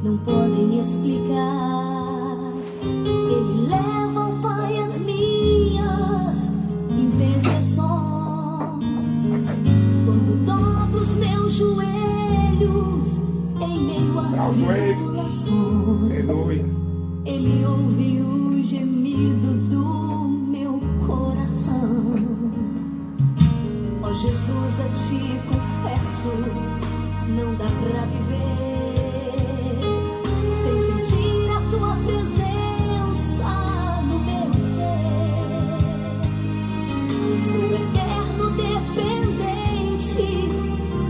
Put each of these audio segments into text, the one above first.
não podem explicar. Ele leva ao Pai as minhas intercessões. Quando dobro os meus joelhos em meio às tribulações, Aleluia. Ele ouve o gemido do meu coração. Ó Jesus, a ti confesso, não dá pra viver sem sentir a tua presença no meu ser. Sou eterno dependente,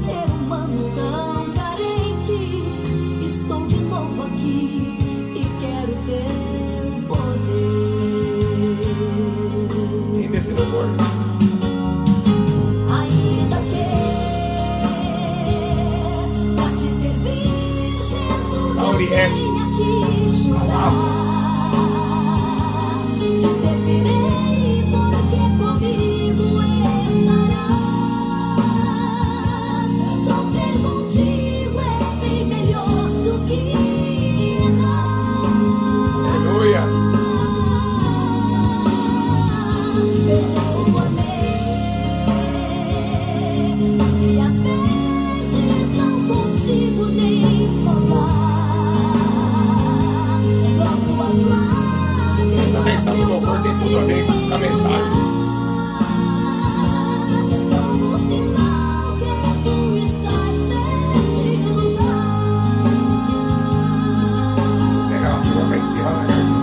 ser humano tão carente. Estou de novo aqui e quero ter poder. Quem desse louvor? Ainda que pra te servir, Jesus, Lauriette, eu tenho aqui chorar. Te servirei porque comigo estarás. Sofrer contigo é bem melhor do que errar. Aleluia. Eu amei e às vezes não consigo nem falar. Logo as lágrimas. Essa mensagem do louvor tem tudo a ver com a mensagem. Como sinal que tu estás neste lugar. Pegar uma flor pra espirrar na garganta.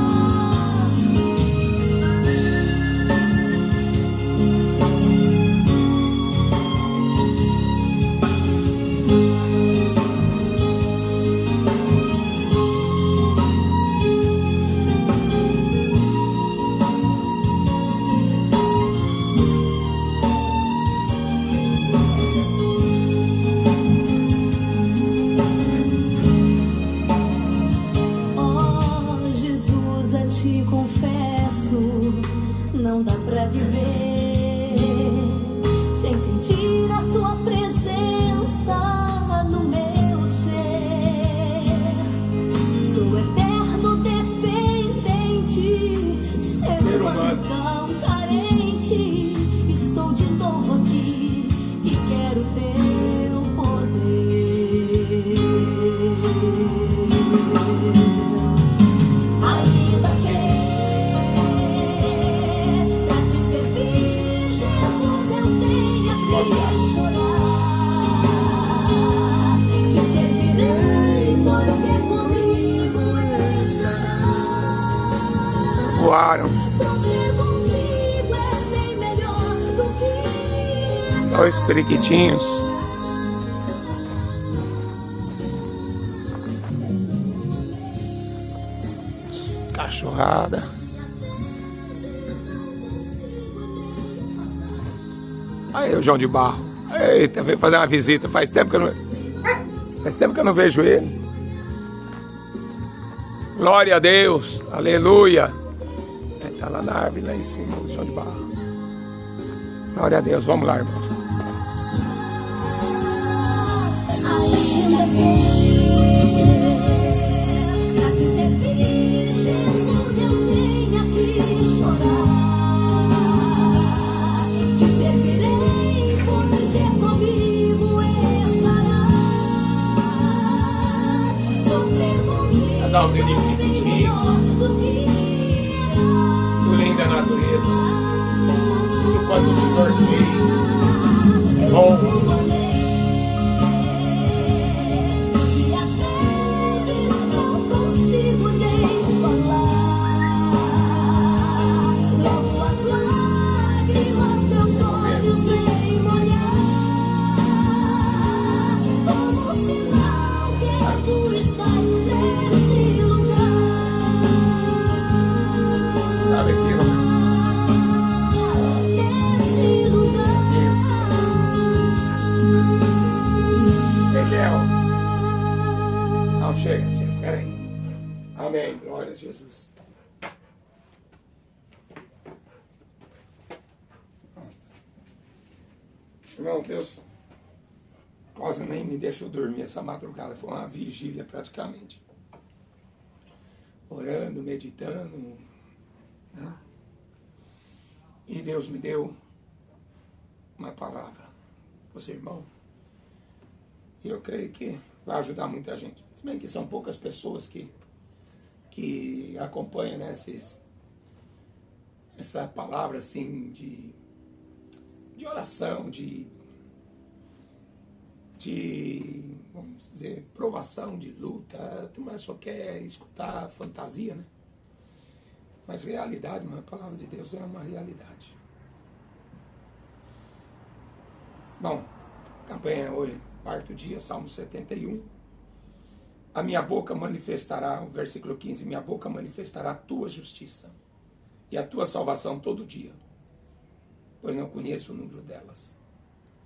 Oh, Jesus, a ti confesso, não dá pra viver sem sentir a tua presença no meu ser. Sou eterno dependente, ser humano tão carente. Estou de novo aqui e quero teu poder. Ainda que pra te servir, Jesus, eu tenha que chorar. Te servirei porque comigo estarás. Voaram. Sofrer contigo é bem melhor do que Dois periquitinhos. Cachorrada. Aí o João de Barro. Eita, veio fazer uma visita. Faz tempo que eu não vejo ele. Glória a Deus. Aleluia. Ele tá lá na árvore, lá em cima, o João de Barro. Glória a Deus. Vamos lá, irmãos. ainda que pra te servir, Jesus, eu tenha que chorar. Te servirei porque comigo estarás. Sofrer contigo Casalzinho de é bem periquitinhos. melhor do que Tudo lindo da natureza. Tudo quanto o Senhor fez. É bom. E às vezes não consigo nem falar. Logo as lágrimas meus olhos vêm molhar. Como sinal que tu estás neste lugar. Sabe aquilo? Neste lugar. Deus. Ele é o... Não, chega. Peraí. Amém. Glória a Jesus. Irmão, Deus quase nem me deixou dormir essa madrugada. Foi uma vigília praticamente. orando, meditando, né? E Deus me deu uma palavra para os irmãos. E eu creio que vai ajudar muita gente. Se bem que são poucas pessoas que acompanham, né, essa palavra assim de oração, de vamos dizer, provação, de luta. A turma só quer escutar fantasia, né? Mas realidade, a palavra de Deus é uma realidade. Bom, campanha hoje, quarto dia, Salmo 71. A minha boca manifestará, o versículo 15, minha boca manifestará a tua justiça e a tua salvação todo dia, pois não conheço o número delas.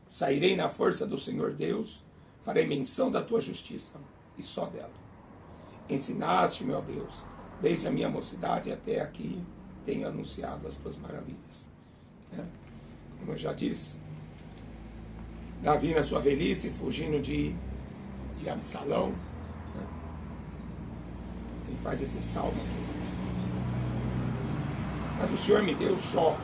Sairei na força do Senhor Deus, farei menção da tua justiça, e só dela. Ensinaste-me, ó Deus, desde a minha mocidade até aqui, tenho anunciado as tuas maravilhas. Como eu já disse, Davi na sua velhice, fugindo de Absalão, ele faz esse salmo aqui. Mas o Senhor me deu Jó.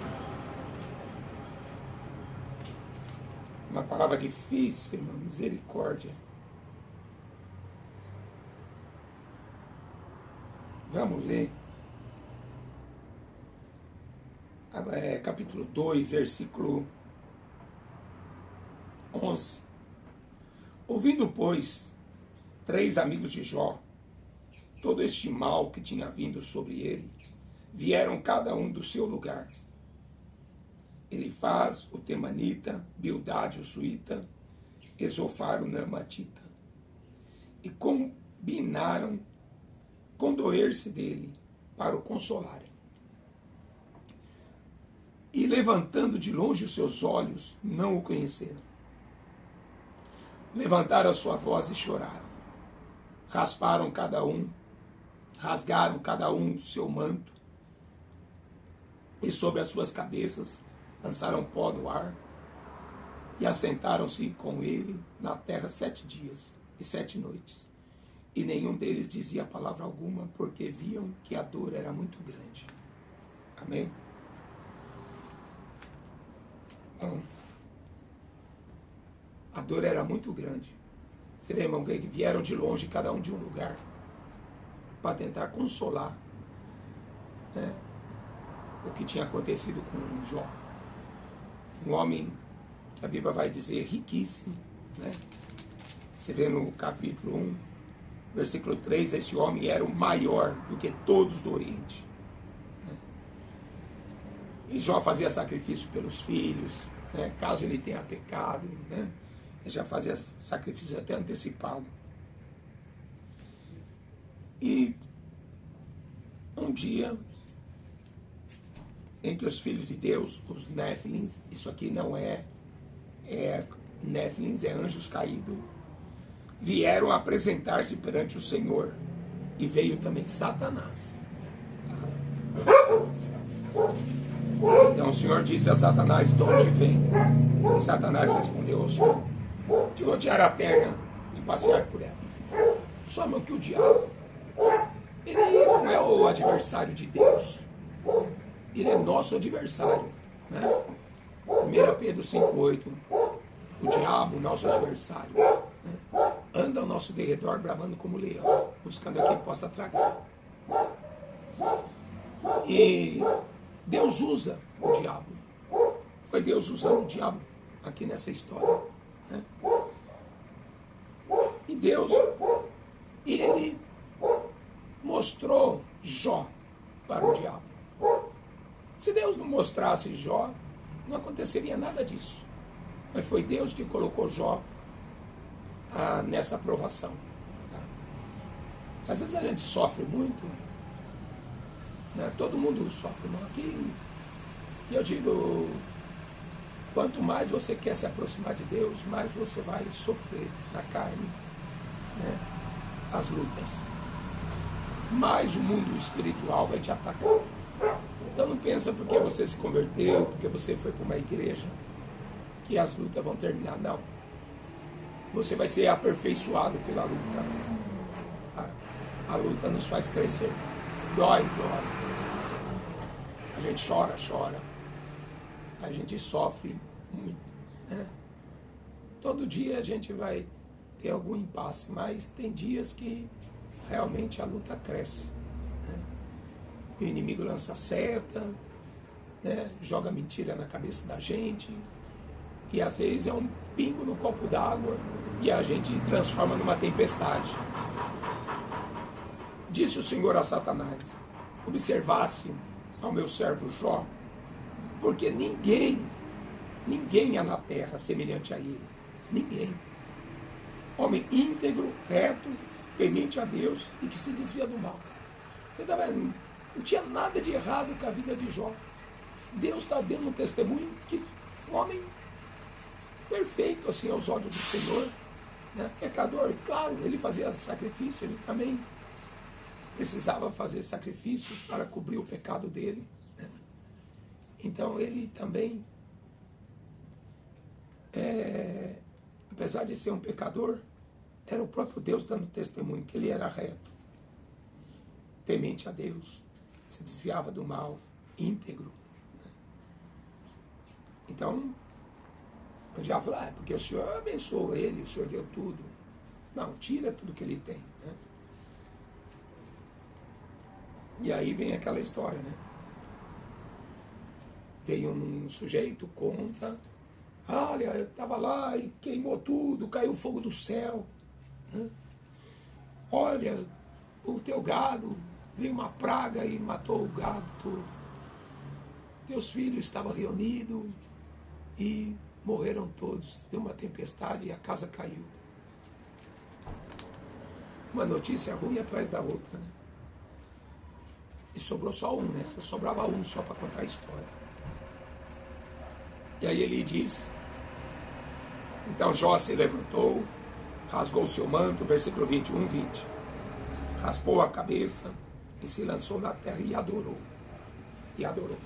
Uma palavra difícil, irmão, misericórdia. Vamos ler. Capítulo 2, versículo 11. Ouvindo, pois, 3 amigos de Jó, todo este mal que tinha vindo sobre ele, vieram cada um do seu lugar. Elifaz, o Temanita, Bildade, o Suíta, Esofar, o Namatita. E combinaram condoer-se dele para o consolarem. E levantando de longe os seus olhos, não o conheceram. Levantaram a sua voz e choraram. Rasgaram cada um o seu manto, e sobre as suas cabeças lançaram pó no ar, e assentaram-se com ele na terra 7 dias e 7 noites. E nenhum deles dizia palavra alguma, porque viam que a dor era muito grande. Amém? Bom, a dor era muito grande. Você vê, irmão, que vieram de longe, cada um de um lugar, para tentar consolar, né, o que tinha acontecido com Jó. Um homem que a Bíblia vai dizer riquíssimo, né? Você vê no capítulo 1, versículo 3, este homem era o maior do que todos do Oriente, né? E Jó fazia sacrifício pelos filhos, né, caso ele tenha pecado, né? Ele já fazia sacrifício até antecipado. E um dia em que os filhos de Deus, os Néfilins, isso aqui não é Néfilins, é anjos caídos, vieram apresentar-se perante o Senhor, e veio também Satanás. Então o Senhor disse a Satanás: de onde vem? E Satanás respondeu ao Senhor: de rodear a terra e passear por ela. Só que o diabo, ele não é o adversário de Deus, ele é nosso adversário, né? 1 Pedro 5,8, o diabo, nosso adversário, né, anda ao nosso derredor bramando como leão, buscando a quem possa tragar. E Deus usa o diabo. Foi Deus usando o diabo aqui nessa história, né? E Deus, ele mostrou Jó para o diabo. Se Deus não mostrasse Jó, não aconteceria nada disso. Mas foi Deus que colocou Jó nessa provação. Às vezes a gente sofre muito, né? Todo mundo sofre, não? Aqui, e eu digo, quanto mais você quer se aproximar de Deus, mais você vai sofrer na carne, né, as lutas. Mais o mundo espiritual vai te atacar. Então não pensa porque você se converteu, porque você foi para uma igreja, que as lutas vão terminar. Não. Você vai ser aperfeiçoado pela luta. A luta nos faz crescer. Dói. A gente chora. A gente sofre muito, né? Todo dia a gente vai ter algum impasse, mas tem dias que realmente a luta cresce, né? O inimigo lança seta, né? Joga mentira na cabeça da gente, e às vezes é um pingo no copo d'água e a gente transforma numa tempestade. Disse o Senhor a Satanás: observaste ao meu servo Jó, porque ninguém há na terra semelhante a ele. Ninguém. Homem íntegro, reto, temente a Deus e que se desvia do mal. Você está vendo? Não tinha nada de errado com a vida de Jó. Deus está dando um testemunho que um homem perfeito assim aos olhos do Senhor, né? Pecador, claro, ele fazia sacrifício, ele também precisava fazer sacrifício para cobrir o pecado dele, né? Então ele também, apesar de ser um pecador, era o próprio Deus dando testemunho que ele era reto, temente a Deus, se desviava do mal, íntegro, né? Então o diabo fala: porque o Senhor abençoou ele, o Senhor deu tudo. Não, tira tudo que ele tem, né? E aí vem aquela história, né? Veio um sujeito, conta: olha, eu estava lá e queimou tudo, caiu fogo do céu, né? Olha, o teu gado, veio uma praga e matou o gado todo. Teus filhos estavam reunidos e morreram todos. Deu uma tempestade e a casa caiu. Uma notícia ruim atrás da outra, né? E sobrou só um, né? Sobrava um só para contar a história. E aí ele diz: então Jó se levantou, rasgou seu manto, versículo 21, 20. Raspou a cabeça e se lançou na terra e adorou. E adorou.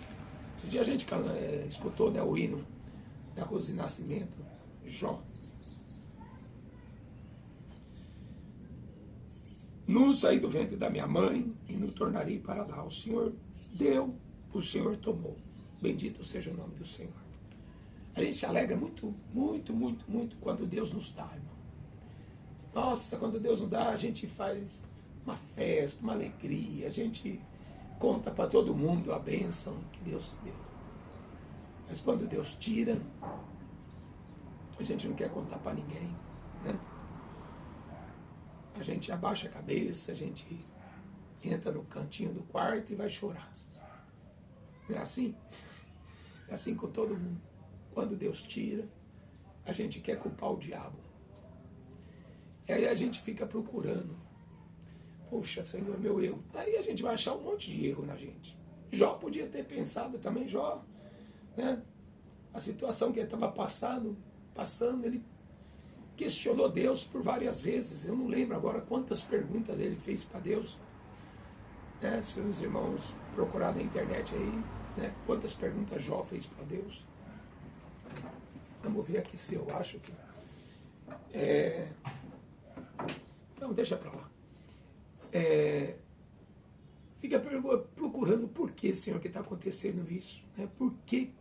Esse dia a gente escutou, né, o hino da Rose de Nascimento, Jó. Nu saí do ventre da minha mãe e não tornarei para lá. O Senhor deu, o Senhor tomou. Bendito seja o nome do Senhor. A gente se alegra muito quando Deus nos dá, irmão. Nossa, quando Deus nos dá, a gente faz uma festa, uma alegria. A gente conta para todo mundo a bênção que Deus deu. Mas quando Deus tira, a gente não quer contar para ninguém, né? A gente abaixa a cabeça, a gente entra no cantinho do quarto e vai chorar. Não é assim? É assim com todo mundo. Quando Deus tira, a gente quer culpar o diabo. E aí a gente fica procurando. Poxa, Senhor, meu erro. Aí a gente vai achar um monte de erro na gente. Jó podia ter pensado também, Jó, né? A situação que ele estava passando, ele questionou Deus por várias vezes. Eu não lembro agora quantas perguntas ele fez para Deus, né? Se os irmãos procurarem na internet aí, né? Quantas perguntas Jó fez para Deus. Vamos ver aqui se eu acho que... Não, deixa para lá. Fica procurando por que, Senhor, que está acontecendo isso, né? Por que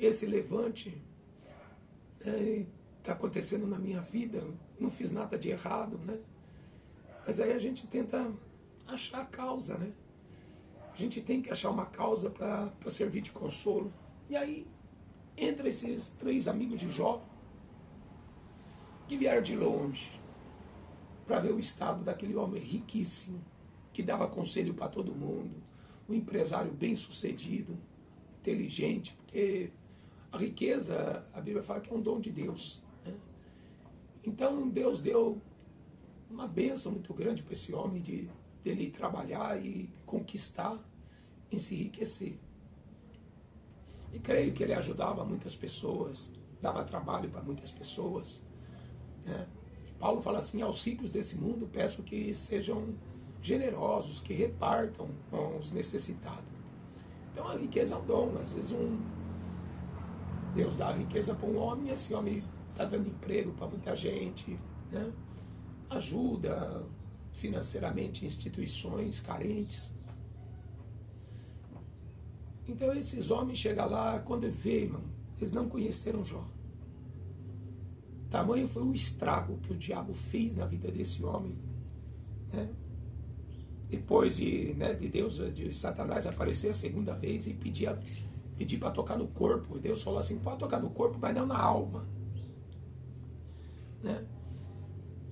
esse levante está acontecendo na minha vida? Eu não fiz nada de errado, né? Mas aí a gente tenta achar a causa, né? A gente tem que achar uma causa para servir de consolo. E aí entra esses 3 amigos de Jó que vieram de longe para ver o estado daquele homem riquíssimo, que dava conselho para todo mundo, um empresário bem sucedido, inteligente, porque a riqueza, a Bíblia fala que é um dom de Deus, né? Então Deus deu uma bênção muito grande para esse homem dele trabalhar e conquistar, em se enriquecer. E creio que ele ajudava muitas pessoas, dava trabalho para muitas pessoas, né? Paulo fala assim: aos ricos desse mundo peço que sejam generosos, que repartam com os necessitados. Então a riqueza é um dom. Às vezes Deus dá a riqueza para um homem e esse homem está dando emprego para muita gente, né? Ajuda financeiramente instituições carentes, Então esses homens chegam lá, quando vê, irmão, eles não conheceram Jó. Tamanho foi o estrago que o diabo fez na vida desse homem, né? Depois de Deus, de Satanás aparecer a segunda vez e pedir para tocar no corpo. Deus falou assim, pode tocar no corpo, mas não na alma, né?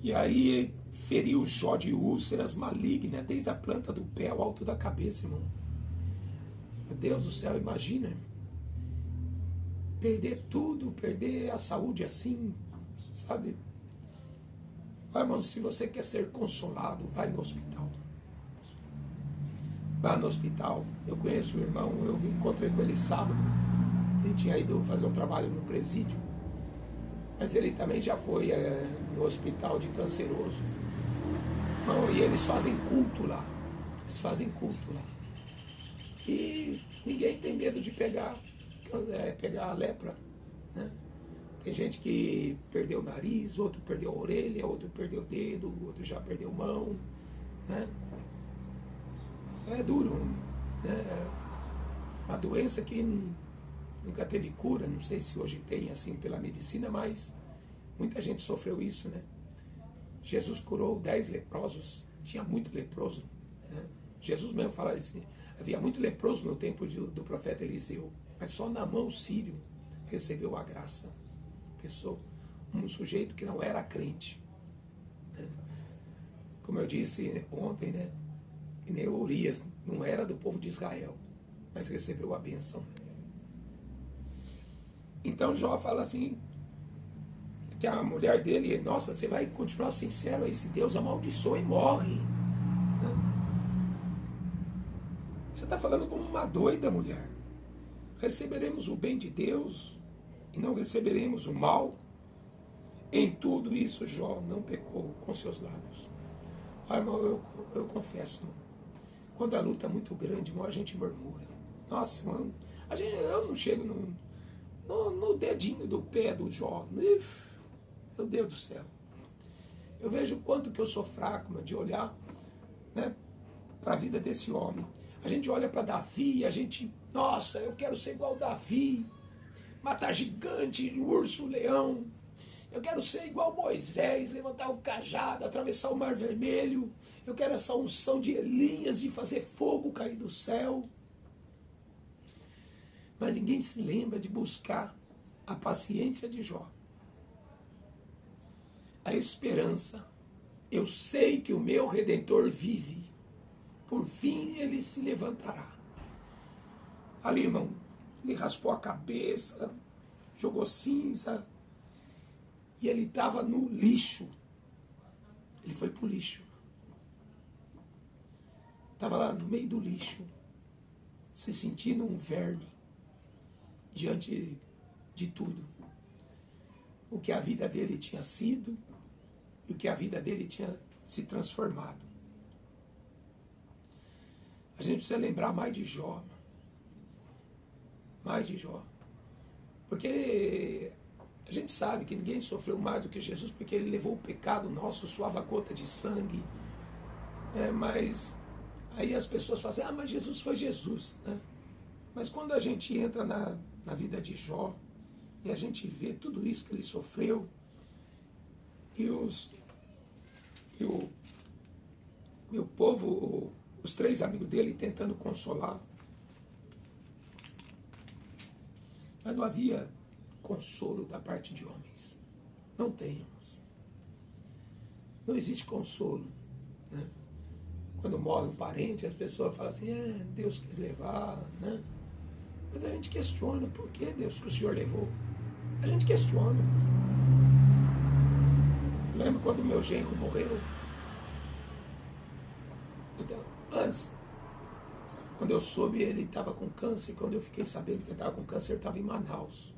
E aí feriu Jó de úlceras malignas, desde a planta do pé ao alto da cabeça, irmão. Meu Deus do céu, imagina. Perder tudo, perder a saúde assim, sabe? Olha, irmão, se você quer ser consolado, vai no hospital. Vá no hospital. Eu conheço o irmão, eu encontrei com ele sábado. Ele tinha ido fazer um trabalho no presídio. Mas ele também já foi no hospital de canceroso. Não, e eles fazem culto lá. Eles fazem culto lá. E ninguém tem medo de pegar a lepra, né? Tem gente que perdeu o nariz, outro perdeu a orelha, outro perdeu o dedo, outro já perdeu mão, né? É duro, né? Uma doença que nunca teve cura, não sei se hoje tem assim pela medicina, mas muita gente sofreu isso, né? Jesus curou 10 leprosos, tinha muito leproso, né? Jesus mesmo fala assim, havia muito leproso no tempo do profeta Eliseu, mas só Naamã sírio recebeu a graça. Pessoa, um sujeito que não era crente, né? Como eu disse ontem, né? Que nem Urias não era do povo de Israel, mas recebeu a bênção. Então Jó fala assim, que a mulher dele, nossa, você vai continuar sincero a esse Deus, amaldiçoa e morre, né? Você está falando como uma doida, mulher. Receberemos o bem de Deus e não receberemos o mal. Em tudo isso Jó não pecou com seus lábios. Ah, irmão, eu confesso, irmão, quando a luta é muito grande, irmão, a gente murmura. Nossa, mano, eu não chego no dedinho do pé do Jó. Meu Deus do céu. Eu vejo o quanto que eu sou fraco, mano, de olhar, né, para a vida desse homem. A gente olha para Davi, a gente, nossa, eu quero ser igual Davi, matar gigante, urso, leão. Eu quero ser igual Moisés, levantar o cajado, atravessar o Mar Vermelho. Eu quero essa unção de Elias, de fazer fogo cair do céu. Mas ninguém se lembra de buscar a paciência de Jó. A esperança. Eu sei que o meu Redentor vive. Por fim ele se levantará. Ali, irmão, ele raspou a cabeça, jogou cinza, e ele estava no lixo. Ele foi para o lixo. Estava lá no meio do lixo, se sentindo um verme, diante de tudo. O que a vida dele tinha sido, e o que a vida dele tinha se transformado. A gente precisa lembrar mais de Jó. Mais de Jó. Porque a gente sabe que ninguém sofreu mais do que Jesus, porque ele levou o pecado nosso, suava a gota de sangue. Mas aí as pessoas falam assim, mas Jesus foi Jesus, né? Mas quando a gente entra na vida de Jó, e a gente vê tudo isso que ele sofreu, e o povo, os 3 amigos dele tentando consolar, mas não havia consolo da parte de homens. Não temos. Não existe consolo, né? Quando morre um parente, as pessoas falam assim, Deus quis levar, né? Mas a gente questiona, por que Deus que o Senhor levou? A gente questiona. Eu lembro quando meu genro morreu. Então, antes, quando eu soube ele estava com câncer, quando eu fiquei sabendo que ele estava com câncer, ele estava em Manaus,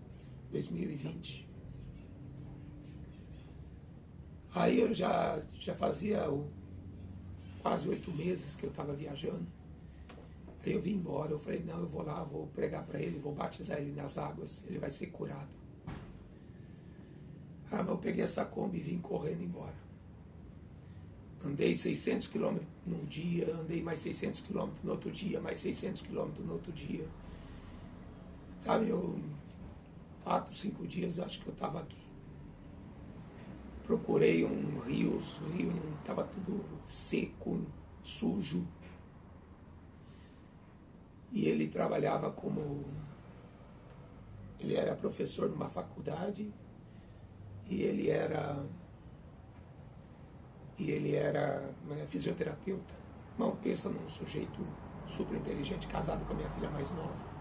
2020. Aí eu já fazia quase 8 meses que eu estava viajando. Aí eu vim embora, eu falei, não, eu vou lá, vou pregar para ele, vou batizar ele nas águas, ele vai ser curado. Mas eu peguei essa Kombi e vim correndo embora. Andei 600 quilômetros num dia, andei mais 600 quilômetros no outro dia, mais 600 quilômetros no outro dia. Sabe, 4, 5 dias acho que eu estava aqui. Procurei um rio, o rio estava tudo seco, sujo. E ele trabalhava ele era professor numa faculdade e ele era fisioterapeuta. Não, pensa num sujeito super inteligente, casado com a minha filha mais nova.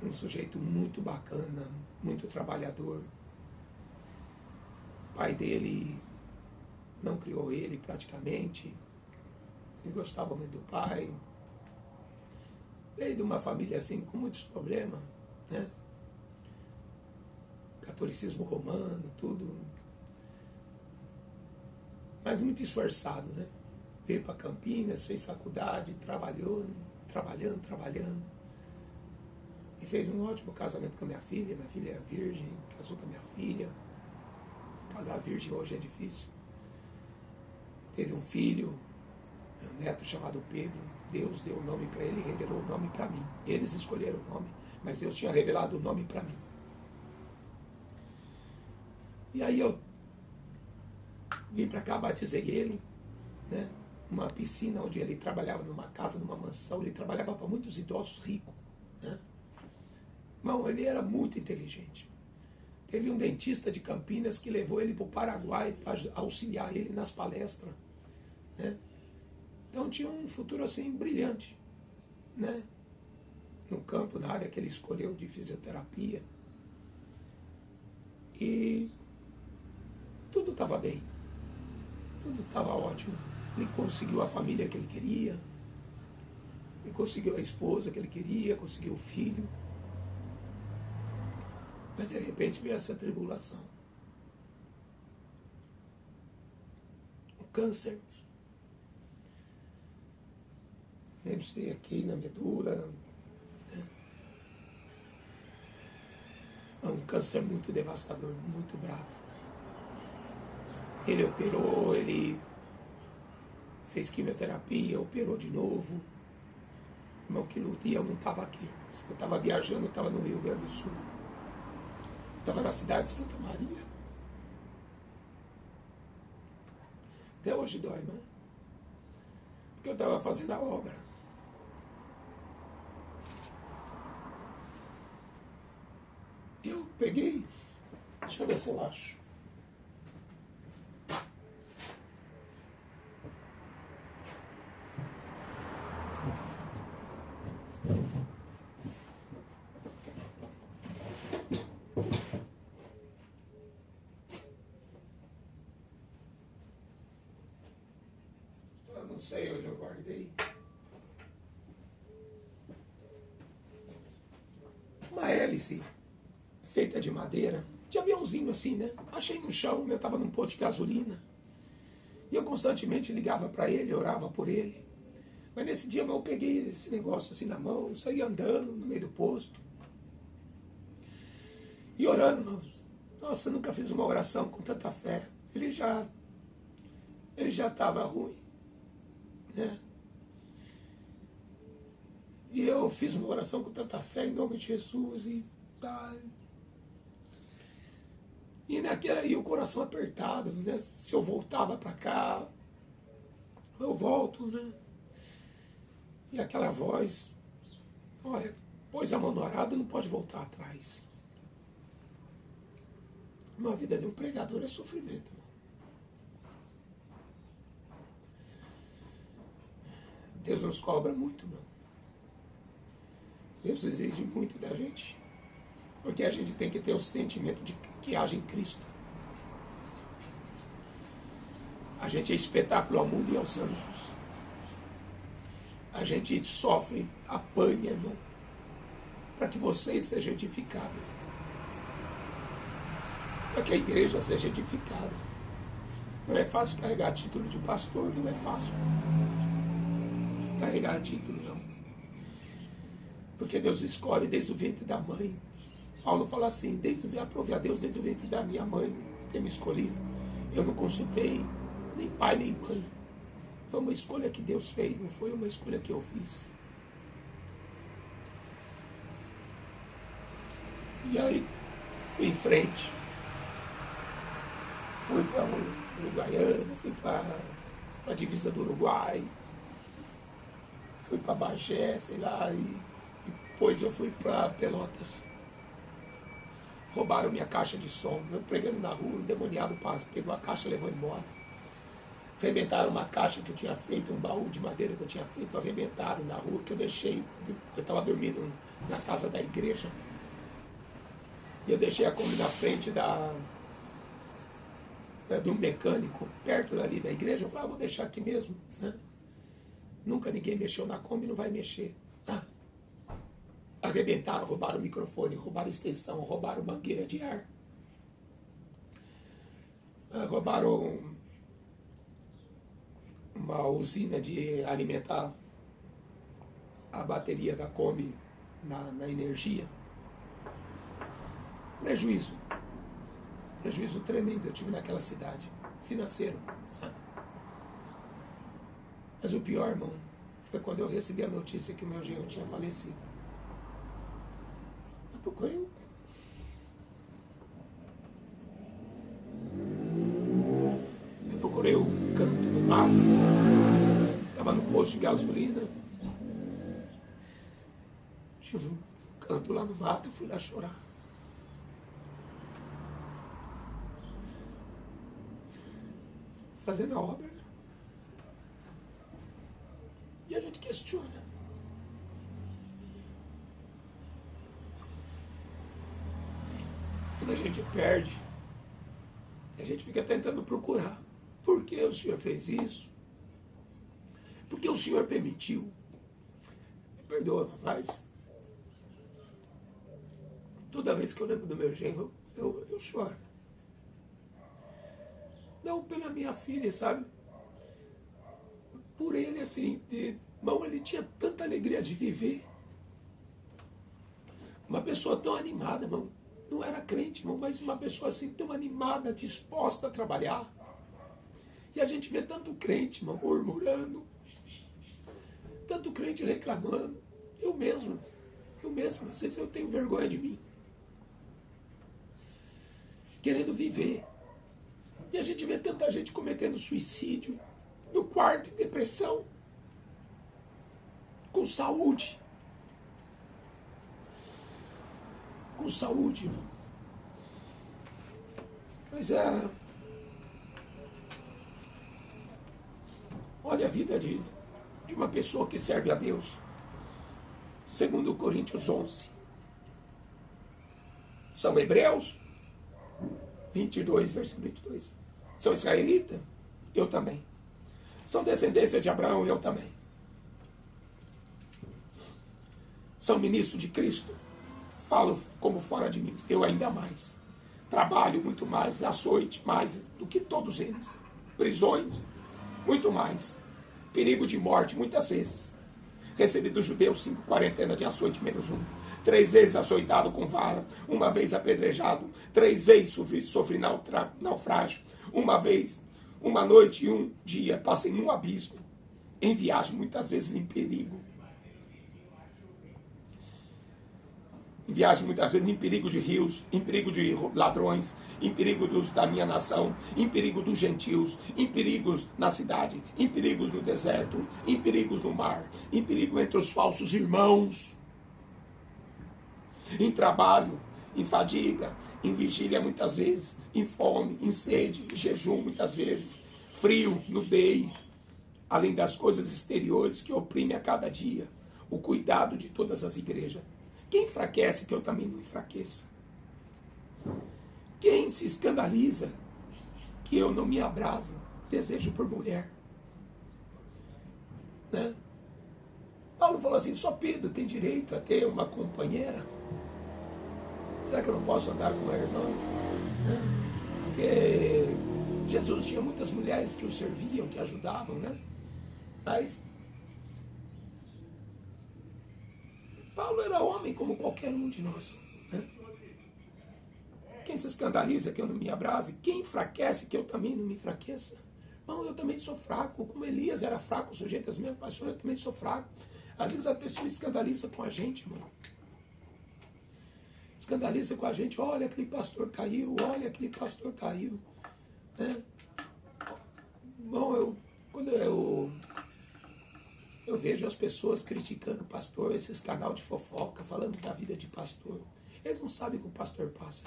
Um sujeito muito bacana, muito trabalhador. O pai dele não criou ele praticamente. Ele gostava muito do pai. Veio de uma família assim com muitos problemas, né? Catolicismo romano, tudo. Mas muito esforçado, né? Veio para Campinas, fez faculdade, trabalhando. E fez um ótimo casamento com a minha filha. Minha filha é virgem, casou com a minha filha. Casar virgem hoje é difícil. Teve um filho, meu neto chamado Pedro. Deus deu o nome para ele e revelou o nome para mim. Eles escolheram o nome, mas Deus tinha revelado o nome para mim. E aí eu vim para cá, batizei ele, né? Uma piscina onde ele trabalhava numa casa, numa mansão. Ele trabalhava para muitos idosos ricos, né? Irmão, ele era muito inteligente. Teve um dentista de Campinas que levou ele para o Paraguai para auxiliar ele nas palestras, né? Então tinha um futuro assim brilhante, né? No campo, na área que ele escolheu de fisioterapia. E tudo estava bem, tudo estava ótimo. Ele conseguiu a família que ele queria, ele conseguiu a esposa que ele queria, conseguiu o filho. Mas de repente veio essa tribulação. O câncer. Lembro-se aqui na medula. Né? É um câncer muito devastador, muito bravo. Ele operou, ele fez quimioterapia, operou de novo. Irmão, que luta, e eu não estava aqui. Eu estava viajando, eu estava no Rio Grande do Sul. Estava na cidade de Santa Maria. Até hoje dói, irmão. Porque eu estava fazendo a obra. Eu peguei, deixa eu ver se eu acho. Eu não sei onde eu guardei. Uma hélice feita de madeira, de aviãozinho assim, né? Achei no chão, eu estava num posto de gasolina. E eu constantemente ligava para ele, orava por ele. Mas nesse dia eu peguei esse negócio assim na mão, saí andando no meio do posto. E orando, nossa, eu nunca fiz uma oração com tanta fé. Ele já estava ruim, né? E eu fiz uma oração com tanta fé em nome de Jesus e tá. E o coração apertado, né? Se eu voltava para cá, eu volto, né? E aquela voz, olha, pôs a mão no arado, não pode voltar atrás. Uma vida de um pregador é sofrimento, irmão. Deus nos cobra muito, irmão. Deus exige muito da gente. Porque a gente tem que ter o sentimento de que age em Cristo. A gente é espetáculo ao mundo e aos anjos. A gente sofre, apanha, irmão, para que vocês sejam edificados. Para que a igreja seja edificada. Não é fácil carregar título de pastor, não é fácil. Carregar título, não. Porque Deus escolhe desde o ventre da mãe. Paulo fala assim, aprove a Deus desde o ventre da minha mãe ter me escolhido. Eu não consultei nem pai nem mãe. Foi uma escolha que Deus fez, não foi uma escolha que eu fiz. E aí fui em frente, fui para Uruguaiana, fui para a divisa do Uruguai, fui para Bagé, sei lá, e depois eu fui para Pelotas. Roubaram minha caixa de som, eu pregando na rua, o demoniado passa, pegou a caixa e levou embora. Arrebentaram uma caixa que eu tinha feito, um baú de madeira que eu tinha feito, arrebentaram na rua, que eu deixei, eu estava dormindo na casa da igreja. E eu deixei a Kombi na frente do mecânico, perto dali da igreja. Eu falei, vou deixar aqui mesmo, né? Nunca ninguém mexeu na Kombi, não vai mexer. Arrebentaram, roubaram o microfone, roubaram a extensão, roubaram mangueira de ar. Roubaram uma usina de alimentar a bateria da Kombi na energia. Prejuízo tremendo eu tive naquela cidade, financeiro, sabe? Mas o pior, irmão, foi quando eu recebi a notícia que o meu genro tinha falecido. Eu procurei o canto do mato, estava no posto de gasolina, tinha um canto lá no mato, eu fui lá chorar. Fazendo a obra. E a gente questiona. Quando a gente perde, a gente fica tentando procurar. Por que o Senhor fez isso? Por que o Senhor permitiu? Me perdoa, mas toda vez que eu lembro do meu genro, eu choro. Não pela minha filha, sabe? Por ele, assim, irmão, ele tinha tanta alegria de viver. Uma pessoa tão animada, irmão. Não era crente, irmão, mas uma pessoa assim tão animada, disposta a trabalhar. E a gente vê tanto crente, irmão, murmurando. Tanto crente reclamando. Eu mesmo, às vezes eu tenho vergonha de mim. Querendo viver. E a gente vê tanta gente cometendo suicídio, no quarto, depressão, com saúde. Com saúde, irmão. Mas olha a vida de uma pessoa que serve a Deus. Segundo Coríntios 11. São hebreus, 22, versículo 22. São israelitas? Eu também. São descendência de Abraão? Eu também. São ministros de Cristo? Falo como fora de mim. Eu ainda mais. Trabalho muito mais, açoite mais do que todos eles. Prisões, muito mais. Perigo de morte, muitas vezes. Recebi dos judeus 5 quarentenas de açoite menos 1. 3 vezes açoitado com vara, 1 vez apedrejado, 3 vezes sofri naufrágio, 1 vez, 1 noite e 1 dia passei num abismo, em viagem, muitas vezes em perigo. Em viagem, muitas vezes em perigo de rios, em perigo de ladrões, em perigo da minha nação, em perigo dos gentios, em perigos na cidade, em perigos no deserto, em perigos no mar, em perigo entre os falsos irmãos. Em trabalho, em fadiga, em vigília muitas vezes, em fome, em sede, em jejum muitas vezes, frio, nudez, além das coisas exteriores que oprimem a cada dia, o cuidado de todas as igrejas. Quem enfraquece que eu também não enfraqueça? Quem se escandaliza que eu não me abraso, desejo por mulher? Né? Paulo falou assim, só Pedro tem direito a ter uma companheira? Será que eu não posso andar com uma irmã? Porque Jesus tinha muitas mulheres que o serviam, que ajudavam, né? Mas Paulo era homem como qualquer um de nós. Né? Quem se escandaliza que eu não me abrase, quem enfraquece que eu também não me enfraqueça? Não, eu também sou fraco, como Elias era fraco, sujeito às mesmas paixões, eu também sou fraco. Às vezes a pessoa escandaliza com a gente, irmão. escandaliza com a gente, olha, aquele pastor caiu, olha, aquele pastor caiu. Né? Bom, quando eu vejo as pessoas criticando o pastor, esses canal de fofoca, falando da vida de pastor, eles não sabem o que o pastor passa,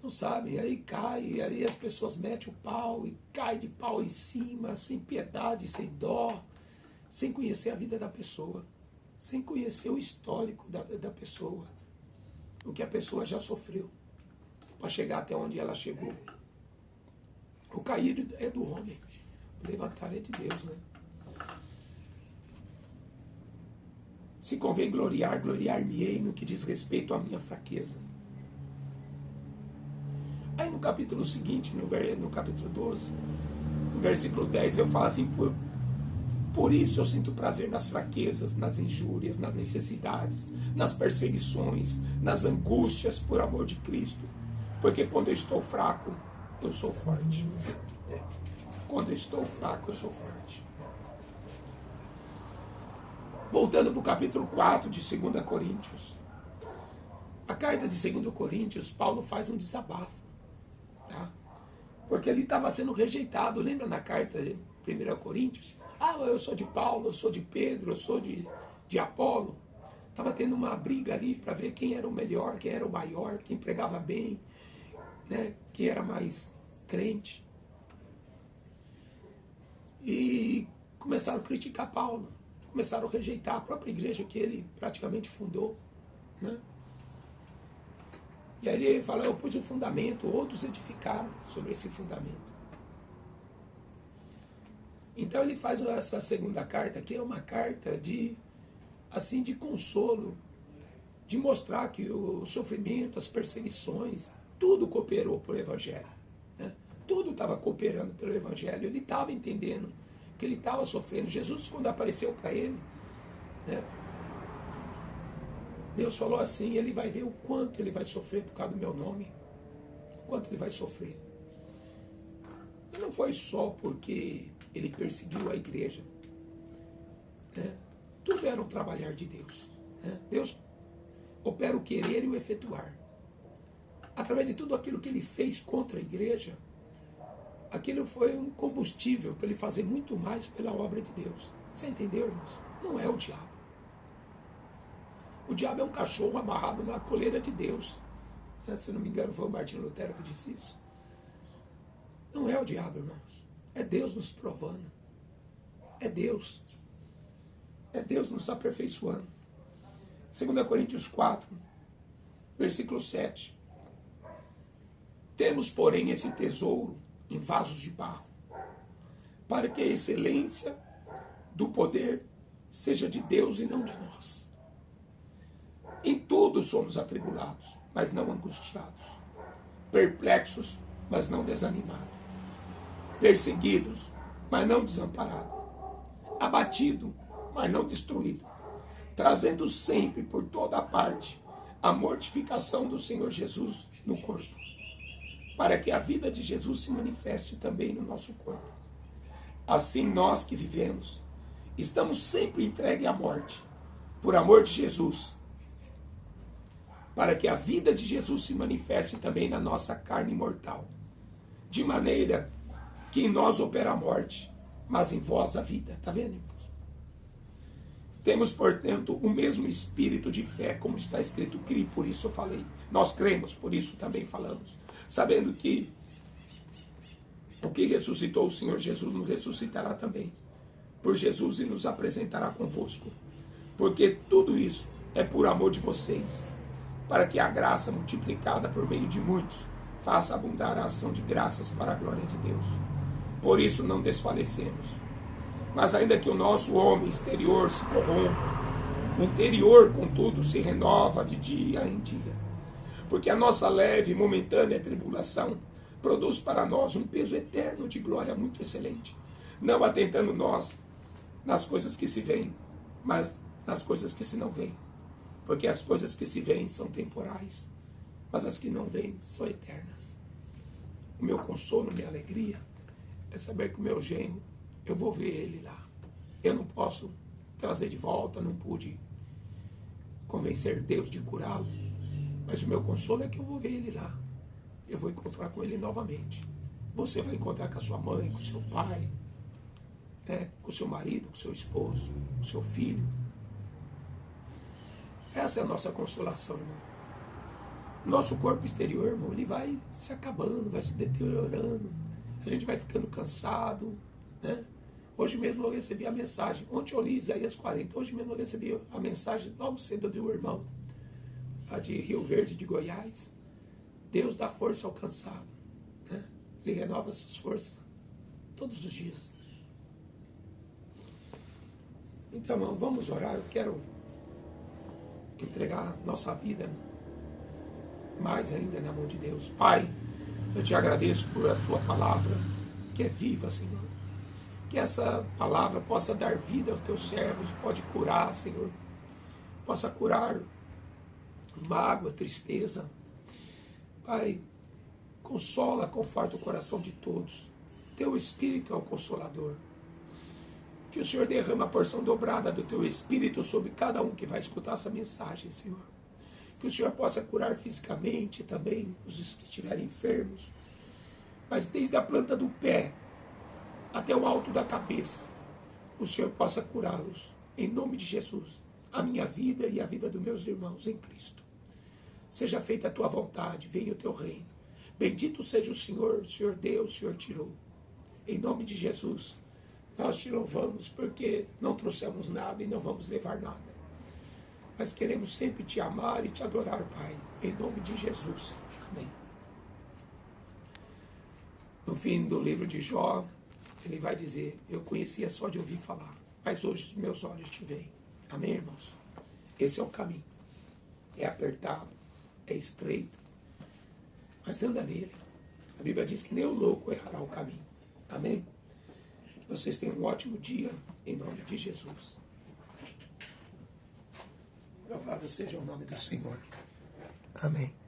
não sabem, aí cai, aí as pessoas metem o pau e cai de pau em cima, sem piedade, sem dó, sem conhecer a vida da pessoa, sem conhecer o histórico da pessoa, o que a pessoa já sofreu, para chegar até onde ela chegou. O cair é do homem, o levantar é de Deus, né? Se convém gloriar, gloriar-me-ei no que diz respeito à minha fraqueza. Aí no capítulo seguinte, no capítulo 12, no versículo 10, eu falo assim, por isso eu sinto prazer nas fraquezas, nas injúrias, nas necessidades, nas perseguições, nas angústias por amor de Cristo. Porque quando eu estou fraco, eu sou forte. Quando eu estou fraco, eu sou forte. Voltando para o capítulo 4 de 2 Coríntios. A carta de 2 Coríntios, Paulo faz um desabafo. Tá? Porque ele estava sendo rejeitado. Lembra na carta de 1 Coríntios? Ah, eu sou de Paulo, eu sou de Pedro, eu sou de Apolo. Estava tendo uma briga ali para ver quem era o melhor, quem era o maior, quem pregava bem, né? Quem era mais crente. E começaram a criticar Paulo. Começaram a rejeitar a própria igreja que ele praticamente fundou. Né? E aí ele fala, eu pus o fundamento, outros edificaram sobre esse fundamento. Então ele faz essa segunda carta, que é uma carta de consolo, de mostrar que o sofrimento, as perseguições, tudo cooperou para o Evangelho. Né? Tudo estava cooperando pelo Evangelho. Ele estava entendendo que ele estava sofrendo. Jesus, quando apareceu para ele, né? Deus falou assim, ele vai ver o quanto ele vai sofrer por causa do meu nome, o quanto ele vai sofrer. E não foi só porque ele perseguiu a igreja. Né? Tudo era um trabalhar de Deus. Né? Deus opera o querer e o efetuar. Através de tudo aquilo que ele fez contra a igreja, aquilo foi um combustível para ele fazer muito mais pela obra de Deus. Você entendeu, irmãos? Não é o diabo. O diabo é um cachorro amarrado na coleira de Deus. Se não me engano, foi o Martinho Lutero que disse isso. Não é o diabo, irmãos. É Deus nos provando. É Deus. É Deus nos aperfeiçoando. 2 Coríntios 4, versículo 7. Temos, porém, esse tesouro em vasos de barro, para que a excelência do poder seja de Deus e não de nós. Em tudo somos atribulados, mas não angustiados, perplexos, mas não desanimados, perseguidos, mas não desamparados, abatido, mas não destruído, trazendo sempre por toda parte a mortificação do Senhor Jesus no corpo, para que a vida de Jesus se manifeste também no nosso corpo. Assim nós que vivemos, estamos sempre entregues à morte, por amor de Jesus, para que a vida de Jesus se manifeste também na nossa carne mortal, de maneira que em nós opera a morte, mas em vós a vida. Está vendo, irmãos? Temos, portanto, o mesmo espírito de fé, como está escrito, criei, por isso eu falei. Nós cremos, por isso também falamos. Sabendo que o que ressuscitou o Senhor Jesus nos ressuscitará também por Jesus e nos apresentará convosco. Porque tudo isso é por amor de vocês, para que a graça multiplicada por meio de muitos faça abundar a ação de graças para a glória de Deus. Por isso não desfalecemos. Mas ainda que o nosso homem exterior se corrompa, o interior, contudo, se renova de dia em dia. Porque a nossa leve e momentânea tribulação produz para nós um peso eterno de glória muito excelente, não atentando nós nas coisas que se veem, mas nas coisas que se não veem. Porque as coisas que se veem são temporais, mas as que não veem são eternas. O meu consolo, minha alegria, é saber que o meu genro, eu vou ver ele lá. Eu não posso trazer de volta, não pude convencer Deus de curá-lo, mas o meu consolo é que eu vou ver ele lá. Eu vou encontrar com ele novamente. Você vai encontrar com a sua mãe, com o seu pai, né? Com o seu marido, com o seu esposo, com o seu filho. Essa é a nossa consolação, irmão. Nosso corpo exterior, irmão, ele vai se acabando, vai se deteriorando. A gente vai ficando cansado, né? Hoje mesmo eu recebi a mensagem. Ontem eu li Isaías 40. Hoje mesmo eu recebi a mensagem logo cedo de um irmão lá de Rio Verde, de Goiás. Deus dá força ao cansado, né? Ele renova suas forças todos os dias. Então, irmão, vamos orar. Eu quero entregar nossa vida mais ainda na mão de Deus. Pai, eu te agradeço por a sua palavra, que é viva, Senhor. Que essa palavra possa dar vida aos teus servos, pode curar, Senhor. Possa curar mágoa, tristeza. Pai, consola, conforta o coração de todos. Teu Espírito é o Consolador. Que o Senhor derrama a porção dobrada do Teu Espírito sobre cada um que vai escutar essa mensagem, Senhor. Que o Senhor possa curar fisicamente também os que estiverem enfermos. Mas desde a planta do pé até o alto da cabeça, o Senhor possa curá-los. Em nome de Jesus, a minha vida e a vida dos meus irmãos em Cristo. Seja feita a Tua vontade, venha o Teu reino. Bendito seja o Senhor deu, o Senhor tirou. Em nome de Jesus, nós te louvamos porque não trouxemos nada e não vamos levar nada. Mas queremos sempre te amar e te adorar, Pai. Em nome de Jesus. Amém. No fim do livro de Jó, ele vai dizer, eu conhecia só de ouvir falar, mas hoje os meus olhos te veem. Amém, irmãos? Esse é o caminho. É apertado, é estreito, mas anda nele. A Bíblia diz que nem o louco errará o caminho. Amém? Que vocês tenham um ótimo dia, em nome de Jesus. Louvado seja o nome do Senhor. Amém.